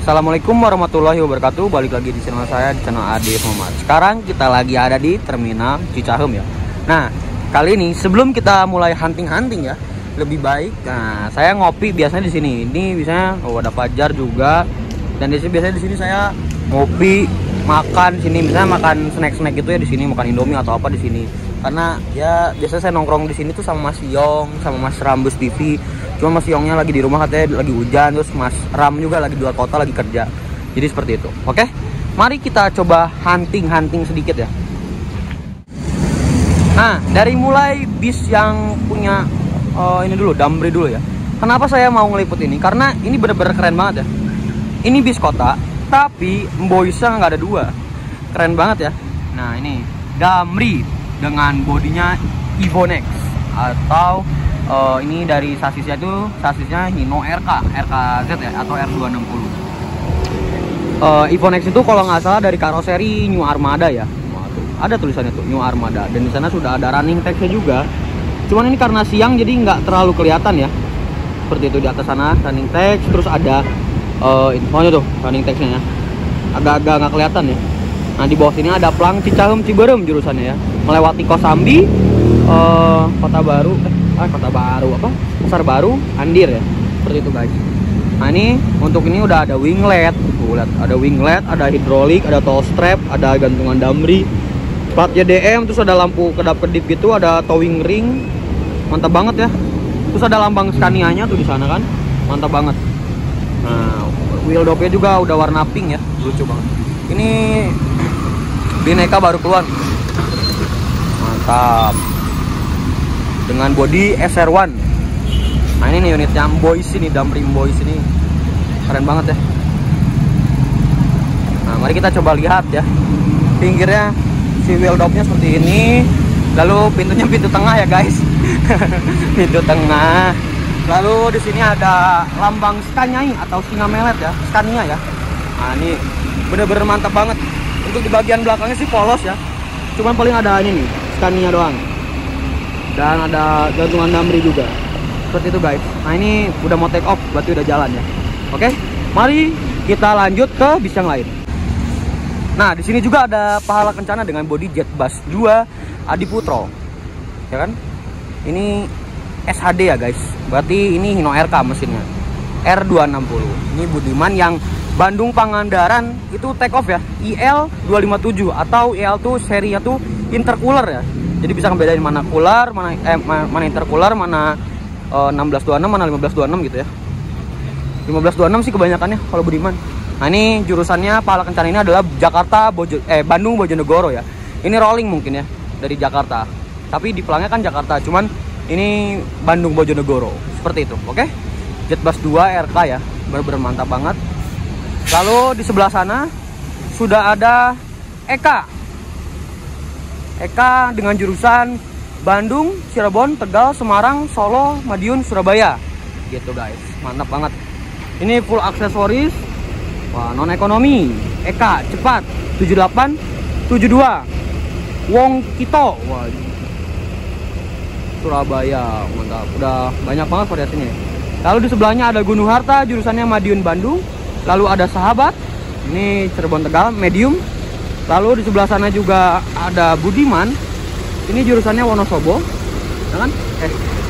Assalamualaikum warahmatullahi wabarakatuh. Balik lagi di channel saya, di channel Ade Muhammad. Sekarang kita lagi ada di Terminal Cicahem ya. Nah, kali ini sebelum kita mulai hunting ya, lebih baik. Nah, saya ngopi biasanya di sini. Ini biasanya ada Fajar juga. Dan biasanya di sini saya ngopi, makan sini. Misalnya makan snack gitu ya di sini, makan Indomie atau apa di sini. Karena ya biasa saya nongkrong di sini tuh sama Mas Yong, sama Mas Rambus TV. Cuma Mas Yongnya lagi di rumah, katanya lagi hujan. Terus Mas Ram juga lagi di luar kota, lagi kerja. Jadi seperti itu. Oke, mari kita coba hunting sedikit ya. Nah, dari mulai bis yang punya ini dulu, Damri dulu ya. Kenapa saya mau ngeliput ini? Karena ini bener-bener keren banget ya. Ini bis kota, tapi Mboisa nggak ada dua. Keren banget ya. Nah, ini Damri dengan bodinya Evonex atau ini dari sasisnya tuh Hino RKZ ya, atau R260. Evonex itu kalau nggak salah dari karoseri New Armada ya. Ada tulisannya tuh New Armada, dan di sana sudah ada running text-nya juga. Cuman ini karena siang jadi nggak terlalu kelihatan ya. Seperti itu, di atas sana running text, terus ada infonya tuh running text-nya ya. Agak-agak nggak kelihatan ya. Nah, di bawah sini ada Plang Cicahem Ciberem jurusannya ya, melewati Kosambi, Kota Baru, Pasar Baru, Andir ya. Seperti itu guys. Nah, ini untuk ini udah ada winglet. Tuh, lihat, ada winglet, ada hidrolik, ada tow strap, ada gantungan Damri, platnya DM, terus ada lampu kedap-kedip gitu, ada towing ring. Mantap banget ya. Terus ada lambang Scania-nya tuh di sana kan. Mantap banget. Nah, wheel dopnya juga udah warna pink ya. Lucu banget. Ini Bineka baru keluar. Mantap. Dengan body SR1. Nah, ini nih unitnya Mboisa ini, Damri Mboisa ini. Keren banget ya. Nah, mari kita coba lihat ya. Pinggirnya si wheel dopnya seperti ini. Lalu pintunya pintu tengah ya guys. Pintu tengah. Lalu di sini ada lambang Scania atau Singa Melet ya, Scania ya. Nah, ini bener-bener mantap banget. Untuk di bagian belakangnya sih polos ya. Cuman paling ada ini nih, Scania doang. Dan ada gantungan Damri juga. Seperti itu guys. Nah, ini udah mau take off, berarti udah jalan ya. Oke, mari kita lanjut ke bis yang lain. Nah, di sini juga ada Pahala Kencana dengan bodi Jetbus 2 Adiputro. Ya kan? Ini SHD ya guys. Berarti ini Hino RK mesinnya. R260. Ini Budiman yang Bandung Pangandaran itu take off ya. IL 257 atau IL tuh serinya tuh intercooler ya. Jadi bisa ngebedain mana cooler, mana intercooler, mana 1626, mana 1526 gitu ya. 1526 sih kebanyakannya kalau Budiman. Nah, ini jurusannya Pahala Kencana ini adalah Bandung Bojonegoro ya. Ini rolling mungkin ya dari Jakarta. Tapi di pelangnya kan Jakarta, cuman ini Bandung Bojonegoro. Seperti itu, oke? Jetbus 2 RK ya. Bener-bener mantap banget. Lalu di sebelah sana sudah ada Eka dengan jurusan Bandung, Cirebon, Tegal, Semarang, Solo, Madiun, Surabaya. Gitu guys, mantap banget. Ini full aksesoris. Wah, non ekonomi. Eka cepat 7872 Wong Kito. Wah, Surabaya, mantap. Udah banyak banget variasinya. Lalu di sebelahnya ada Gunung Harta, jurusannya Madiun, Bandung. Lalu ada Sahabat, ini Cirebon, Tegal, medium. Lalu di sebelah sana juga ada Budiman, ini jurusannya Wonosobo, ya kan?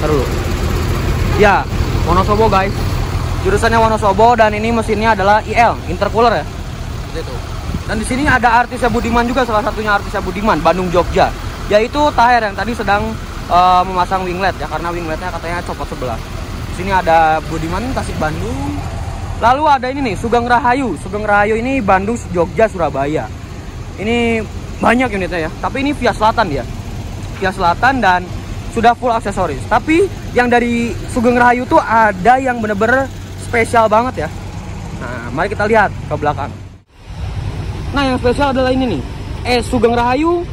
Taruh dulu. Ya, Wonosobo guys, jurusannya Wonosobo, dan ini mesinnya adalah IL, intercooler ya. Gitu. Dan di sini ada artisnya Budiman juga, salah satunya artisnya Budiman, Bandung Jogja, yaitu Tahir yang tadi sedang memasang winglet ya, karena wingletnya katanya copot sebelah. Di sini ada Budiman Tasik Bandung. Lalu ada ini nih, Sugeng Rahayu. Sugeng Rahayu ini Bandung, Jogja, Surabaya. Ini banyak unitnya ya, tapi ini via selatan dia. Via selatan dan sudah full aksesoris. Tapi yang dari Sugeng Rahayu tuh ada yang bener-bener spesial banget ya. Nah, mari kita lihat ke belakang. Nah, yang spesial adalah ini nih. Sugeng Rahayu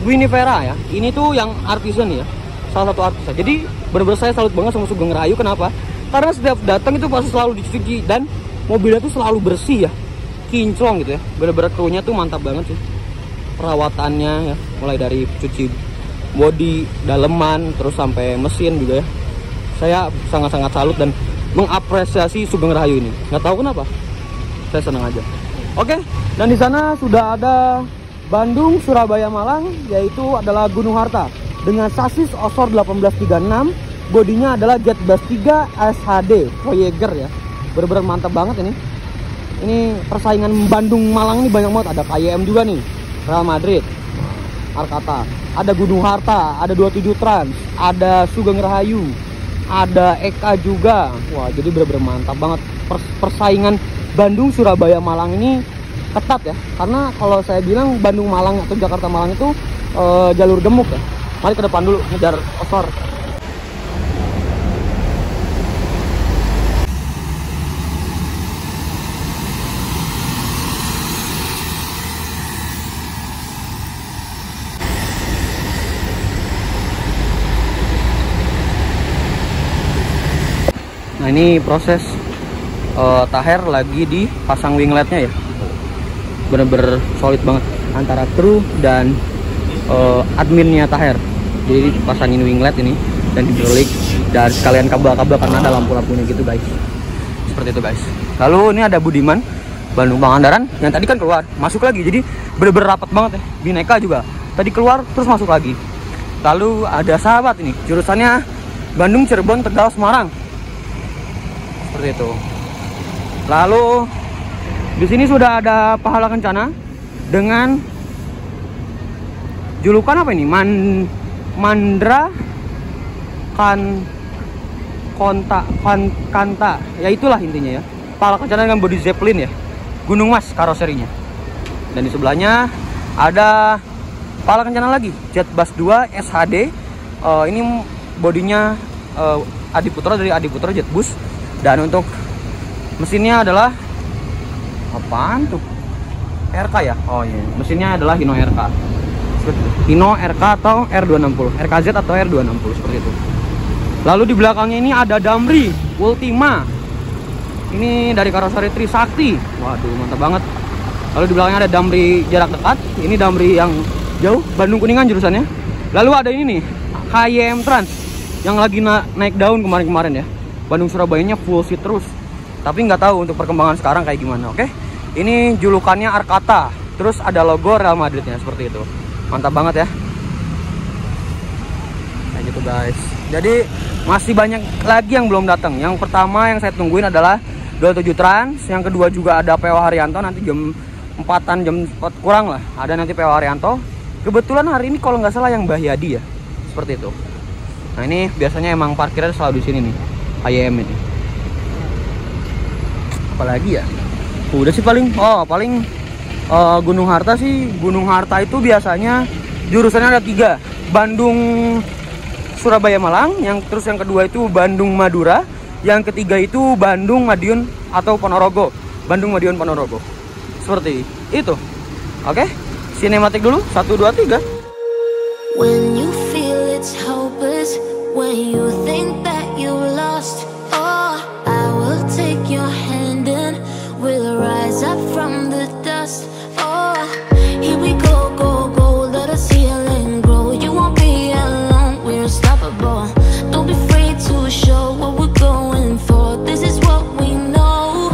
Winifera ya. Ini tuh yang artisan ya. Salah satu artisan. Jadi bener-bener saya salut banget sama Sugeng Rahayu. Kenapa? Karena setiap datang itu pasti selalu dicuci dan mobilnya tuh selalu bersih ya, kinclong gitu ya. Bener-bener krunya tuh mantap banget sih. Perawatannya ya, mulai dari cuci bodi, daleman, terus sampai mesin juga ya. Saya sangat-sangat salut dan mengapresiasi Sugeng Rahayu ini. Nggak tahu kenapa. Saya senang aja. Oke, dan di sana sudah ada Bandung, Surabaya, Malang, yaitu adalah Gunung Harta dengan sasis Osor 1836, bodinya adalah Jet Bus 3 SHD Voyager ya. Bener-bener mantap banget ini. Ini persaingan Bandung Malang ini banyak banget. Ada KYM juga nih, Real Madrid, Arcata, ada Gunung Harta, ada 27 Trans, ada Sugeng Rahayu, ada Eka juga. Wah, jadi bener-bener mantap banget. Persaingan Bandung, Surabaya, Malang ini ketat ya. Karena kalau saya bilang Bandung Malang atau Jakarta Malang itu jalur gemuk ya. Mari ke depan dulu ngejar Osor. Nah, ini proses Taher lagi dipasang wingletnya ya. Bener-bener solid banget antara kru dan adminnya Taher. Jadi dipasangin winglet ini dan hidrolik dan sekalian kabel-kabel karena ada lampu-lampunya gitu guys. Seperti itu guys. Lalu ini ada Budiman, Bandung Pangandaran yang tadi kan keluar, masuk lagi. Jadi bener-bener rapat banget ya. Bineka juga tadi keluar terus masuk lagi. Lalu ada Sahabat ini, jurusannya Bandung, Cirebon, Tegal, Semarang. Seperti itu. Lalu di sini sudah ada Pahala Kencana dengan julukan apa ini? Mandra Kanta. Ya itulah intinya ya. Pahala Kencana dengan body Zeppelin ya. Gunung Mas karoserinya. Dan di sebelahnya ada Pahala Kencana lagi, Jet Bus 2 SHD. Ini bodinya Adiputra dari Adiputra Jet Bus. Dan untuk mesinnya adalah apaan tuh? RK ya? Oh iya, mesinnya adalah Hino RK. Hino RK atau R260, RKZ atau R260 seperti itu. Lalu di belakangnya ini ada Damri Ultima. Ini dari karoseri Trisakti. Waduh, mantap banget. Lalu di belakangnya ada Damri jarak dekat. Ini Damri yang jauh, Bandung Kuningan jurusannya. Lalu ada ini nih, KYM Trans yang lagi naik daun kemarin-kemarin ya. Bandung Surabayanya full seat terus. Tapi nggak tahu untuk perkembangan sekarang kayak gimana. Oke, ini julukannya Arcata. Terus ada logo Real Madridnya seperti itu. Mantap banget ya. Kayak gitu guys. Jadi masih banyak lagi yang belum datang. Yang pertama yang saya tungguin adalah 27 Trans. Yang kedua juga ada PW Haryanto. Nanti jam 4-an, jam 4 kurang lah. Ada nanti PW Haryanto. Kebetulan hari ini kalau nggak salah yang Bahyadi ya. Seperti itu. Nah ini biasanya emang parkirnya selalu di sini nih. IM ini. Apalagi ya? Udah sih paling. Gunung Harta sih. Gunung Harta itu biasanya jurusannya ada 3. Bandung, Surabaya, Malang. Terus yang kedua itu Bandung, Madura. Yang ketiga itu Bandung, Madiun atau Ponorogo. Bandung, Madiun, Ponorogo. Seperti itu. Oke. Sinematik dulu. 1, 2, 3. When you feel it's hopeless, when you think that you lost, oh, I will take your hand and we'll rise up from the dust. Oh, here we go, go, go, let us heal and grow. You won't be alone, we're unstoppable. Don't be afraid to show what we're going for. This is what we know.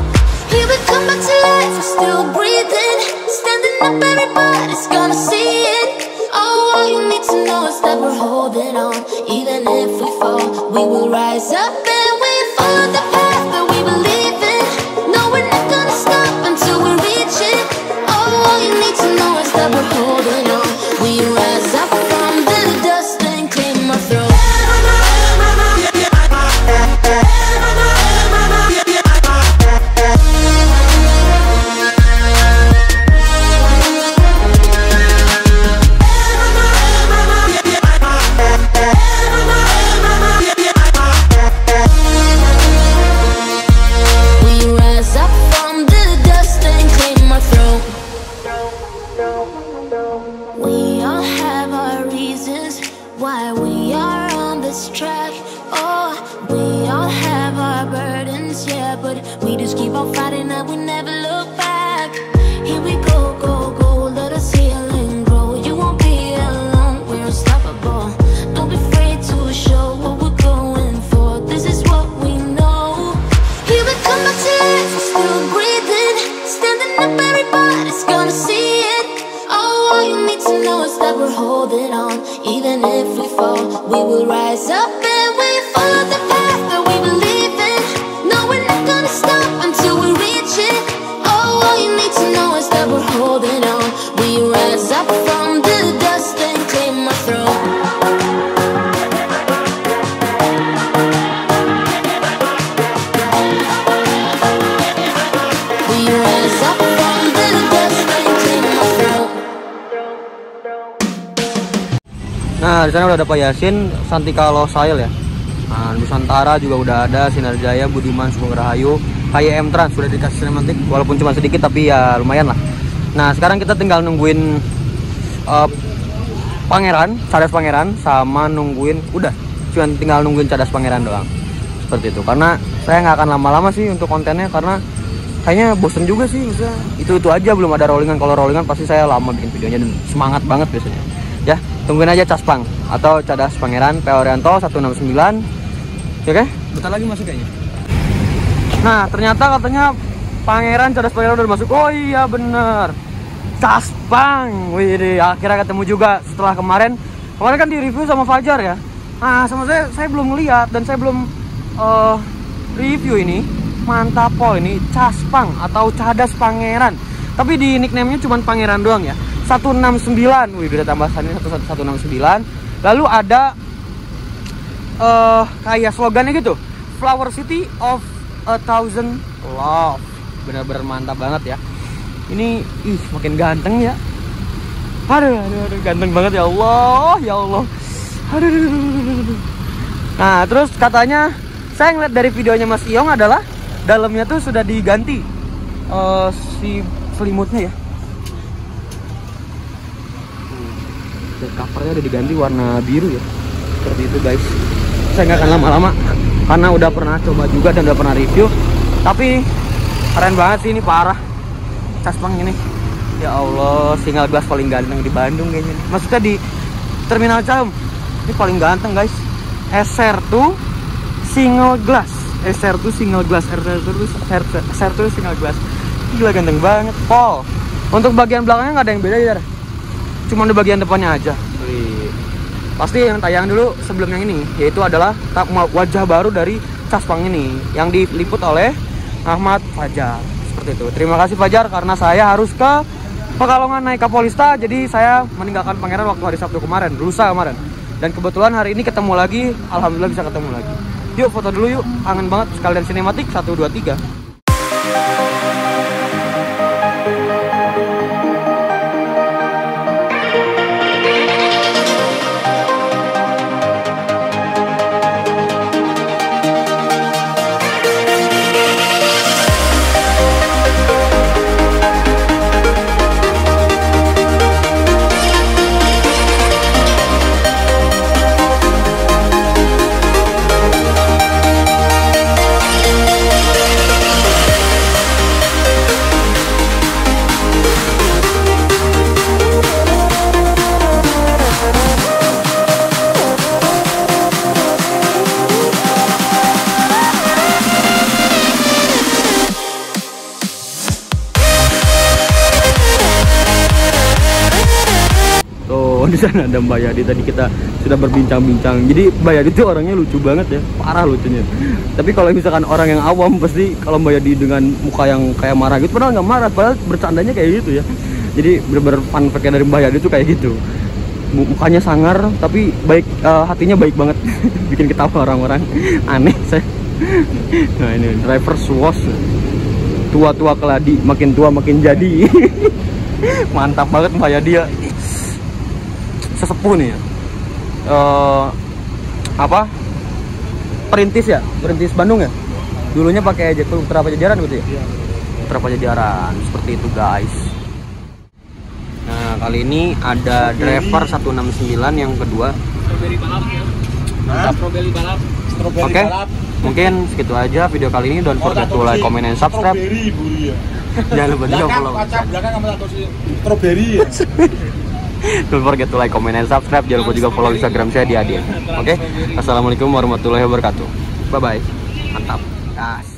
Here we come back to life, we're still breathing. Standing up, everybody's gonna see it. Oh, all you need to know is that we're holding on. Even if we fall, we will rise up and we follow the path that we believe in. No, we're not gonna stop until we reach it. Oh, all you need to know is that we're holding on. We rise up from the dust and claim our throne. holding on. Even if we fall, we will rise up and we follow the path that we believe in. No, we're not gonna stop until we reach it. Oh, all you need to know is that we're holding on. We rise up from the dust and claim our throne. We rise up from the dust and claim our throne. Nah, di sana udah ada Pak Yasin, Santika Losail ya. Nah, Nusantara juga udah ada, Sinar Jaya, Budiman, Sugeng Rahayu, KYM Trans sudah dikasih sinematik, walaupun cuma sedikit tapi ya lumayan lah. Nah, sekarang kita tinggal nungguin Pangeran, Cadas Pangeran, sama nungguin, udah, cuma tinggal nungguin Cadas Pangeran doang. Seperti itu, karena saya nggak akan lama-lama sih untuk kontennya, karena kayaknya bosen juga sih, bisa itu aja, belum ada rollingan. Kalau rollingan pasti saya lama bikin videonya dan semangat banget biasanya. Ya, tungguin aja Caspang atau Cadas Pangeran, P. Orianto 169. Oke, bentar lagi masuk kayaknya. Nah, ternyata katanya Pangeran, Cadas Pangeran udah masuk. Oh iya bener, Caspang. Wih, akhirnya ketemu juga setelah kemarin kan di review sama Fajar ya. Nah, sama saya belum lihat dan saya belum review ini. Mantap pol ini Caspang atau Cadas Pangeran. Tapi di nickname-nya cuma Pangeran doang ya. 169. Wih, udah tambahannya 169. Lalu ada kayak slogannya gitu, Flower City of 1000 Love. Bener-bener mantap banget ya. Ini makin ganteng ya. Aduh, ganteng banget ya Allah, ya Allah. Aduh. Nah, terus katanya saya ngeliat dari videonya Mas Iong adalah dalamnya tuh sudah diganti si selimutnya ya. Dan covernya udah diganti warna biru ya. Seperti itu guys. Saya nggak akan lama-lama karena udah pernah coba juga dan udah pernah review. Tapi keren banget sih, ini parah. Caspang ini. Ya Allah, single glass paling ganteng di Bandung kayaknya. Maksudnya di Terminal Caum. Ini paling ganteng guys. SR2 single glass. SR2 single glass. SR2 single glass. Gila ganteng banget. Pol. Untuk bagian belakangnya nggak ada yang beda ya. Cuma di bagian depannya aja. Pasti yang tayang dulu sebelum yang ini, yaitu adalah wajah baru dari Caspang ini yang diliput oleh Ahmad Fajar. Seperti itu. Terima kasih Fajar, karena saya harus ke Pekalongan naik Kapolista, jadi saya meninggalkan Pangeran waktu hari Sabtu kemarin, lusa kemarin. Dan kebetulan hari ini ketemu lagi, alhamdulillah bisa ketemu lagi. Yuk foto dulu yuk, kangen banget, sekalian sinematik 1, 2, 3. Di sana ada Mbak Yadi, tadi kita sudah berbincang-bincang. Jadi Mbak Yadi tuh orangnya lucu banget ya, parah lucunya. Tapi kalau misalkan orang yang awam, pasti kalau Mbak Yadi dengan muka yang kayak marah gitu, padahal nggak marah, padahal bercandanya kayak gitu ya. Jadi bener-bener fun fact dari Mbak Yadi tuh kayak gitu. Mukanya sangar tapi baik, hatinya baik banget. Bikin ketawa orang-orang. Aneh saya. Nah ini reverse wash. Tua-tua keladi, makin tua makin jadi. Mantap banget Mbak Yadi ya. Sesepuh nih ya. Perintis ya, perintis Bandung ya. Dulunya pakai Putra Pajajaran gitu ya. Iya. Putra Pajajaran, seperti itu guys. Nah kali ini ada driver 169 yang kedua. Strawberry balap ya. Mantap. Strawberry balap. Oke. Mungkin segitu aja video kali ini. Don't forget to like, comment, and subscribe. Jangan lupa juga follow. Belakang sama strawberry ya. Don't forget to like, comment, and subscribe. Jangan lupa juga follow Instagram saya di Adin. Oke? Assalamualaikum warahmatullahi wabarakatuh. Bye bye. Mantap. Gas.